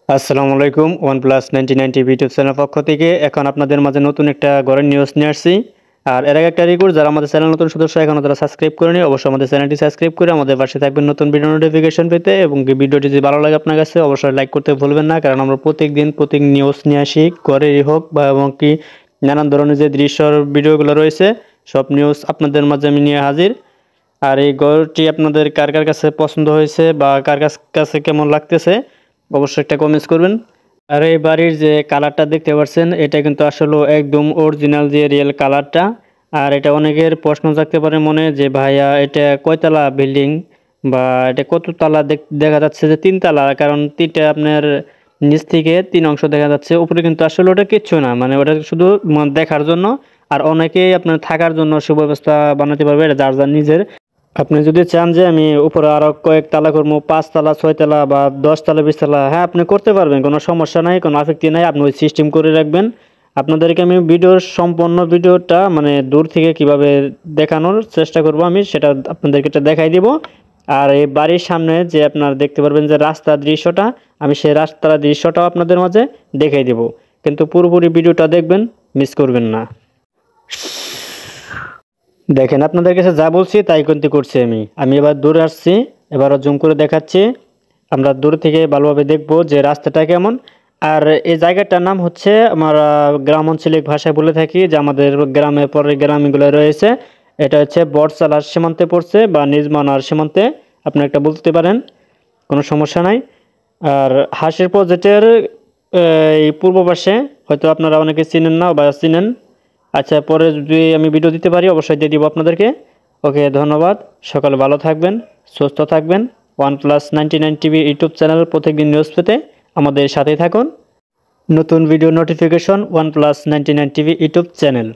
আসসালামু আলাইকুম। OnePlus 99 TV YouTube channel পক্ষ থেকে এখন আপনাদের মাঝে নতুন একটা ঘরের নিউজ নিয়ে আসছি। আর এর আগে একটা রিকোয়েস্ট, যারা আমাদের চ্যানেল নতুন সদস্য এখনও তারা সাবস্ক্রাইব করেনি, অবশ্যই আমাদের চ্যানেলটি সাবস্ক্রাইব করে আমাদের পাশে থাকবেন নতুন ভিডিও নোটিফিকেশন পেতে। এবং কি ভিডিওটি যদি ভালো লাগে আপনার কাছে অবশ্যই লাইক করতে ভুলবেন না, কারণ আমরা প্রত্যেক নিউজ নিয়ে আসি, ঘরেরই হোক বা এবং কি নানান ধরনের যে দৃশ্যর ভিডিওগুলো রয়েছে সব নিউজ আপনাদের মাঝে আমি নিয়ে হাজির। আর এই ঘরটি আপনাদের কার কার কাছে পছন্দ হয়েছে বা কার কাছে কেমন লাগতেছে অবশ্যই একটা কমেন্টস করবেন। আর এই বাড়ির যে কালারটা দেখতে পাচ্ছেন এটা কিন্তু আসলে একদম অরিজিনাল যে রিয়েল কালারটা। আর এটা অনেকের প্রশ্ন থাকতে পারে মনে যে ভাইয়া এটা কয়তলা বিল্ডিং বা এটা কত তালা, দেখা যাচ্ছে যে 3 তলা, কারণ তিনটা আপনার নিচ থেকে 3 অংশ দেখা যাচ্ছে, উপরে কিন্তু আসলে ওটা কিচ্ছু না, মানে ওটা শুধু দেখার জন্য। আর অনেকেই আপনার থাকার জন্য সুব্যবস্থা বানাতে পারবে, এটা যার যার নিজের। আপনি যদি চান যে আমি উপরে আরো কয়েক তালা করবো, 5 তলা 6 তলা বা 10 তলা 20 তলা, হ্যাঁ আপনি করতে পারবেন, কোনো সমস্যা নাই, কোনো আপত্তি নাই। আপনি ওই সিস্টেম করে রাখবেন। আপনাদেরকে আমি সম্পূর্ণ ভিডিওটা মানে দূর থেকে কিভাবে দেখানোর চেষ্টা করব আমি সেটা আপনাদেরকে এটা দেখাই দিব। আর এই বাড়ির সামনে যে আপনারা দেখতে পারবেন যে রাস্তার দৃশ্যটা, আমি সেই রাস্তার দৃশ্যটাও আপনাদের মাঝে দেখাই দিব। কিন্তু পুরোপুরি ভিডিওটা দেখবেন, মিস করবেন না। দেখেন, আপনাদের কাছে যা বলছি তাই কিন্তু করছি আমি। এবার দূরে আসছি, এবারও জুম করে দেখাচ্ছি। আমরা দূর থেকে ভালোভাবে দেখব যে রাস্তাটা কেমন। আর এই জায়গাটার নাম হচ্ছে, আমরা গ্রাম আঞ্চলিক ভাষায় বলে থাকি যে আমাদের গ্রামের পরের গ্রামগুলো রয়েছে, এটা হচ্ছে বটতলার সীমান্তে পড়ছে বা নিজমানার সীমান্তে আপনি একটা বলতে পারেন, কোনো সমস্যা নাই। আর হাসির প্রজেক্টের এই পূর্ব পাশে হয়তো আপনারা অনেকে চিনেন না বা চিনেন। আচ্ছা, পরে যদি আমি ভিডিও দিতে পারি অবশ্যই দিয়ে দিব আপনাদেরকে। ওকে, ধন্যবাদ। সকালে ভালো থাকবেন, সুস্থ থাকবেন। OnePlus 99 টিভি ইউটিউব চ্যানেল প্রত্যেকদিন নিউজ পেতে আমাদের সাথেই থাকুন। নতুন video notification OnePlus 99 TV YouTube channel.